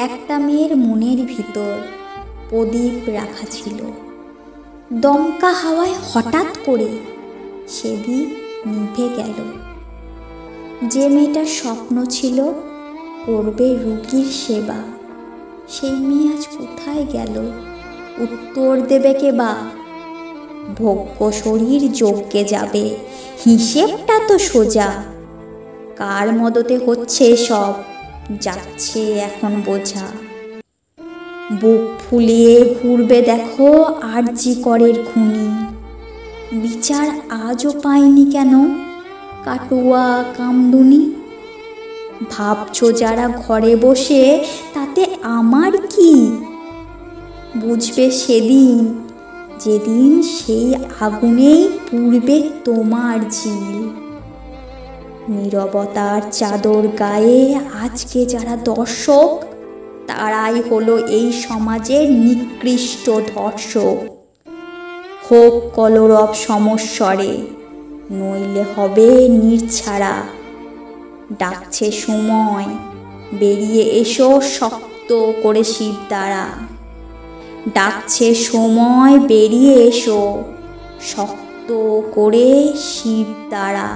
একটা মেয়ের মনের ভিতর প্রদীপ রাখা ছিল। দমকা হাওয়ায় হঠাৎ করে সে দ্বীপ নিভে গেল। যে মেয়েটার স্বপ্ন ছিল করবে রোগীর সেবা, সেই মেয়ে আজ কোথায় গেল? উত্তর দেবে কে বা? ভোগ্য শরীর যজ্ঞে যাবে, হিসেবটা তো সোজা। কার মদতে হচ্ছে সব, যাচ্ছে এখন বোঝা। বুক ফুলিয়ে ঘুরবে দেখো আরজি করের খুনি, বিচার আজও পায়নি কেন কাটুয়া কামদুনি। ভাবছো যারা ঘরে বসে তাতে আমার কি, বুঝবে সেদিন যেদিন সেই আগুনেই পুড়বে তোমার ঝিল। নীরবতার চাদর গায়ে আজকে যারা দর্শক, তারাই হলো এই সমাজের নিকৃষ্ট ধর্ষক। হোক কলরব সমস্বরে, নইলে হবে নির্ছাড়া। ডাকছে সময়, বেরিয়ে এসো শক্ত করে শির দ্বারা। ডাকছে সময়, বেরিয়ে এসো শক্ত করে শির দ্বারা।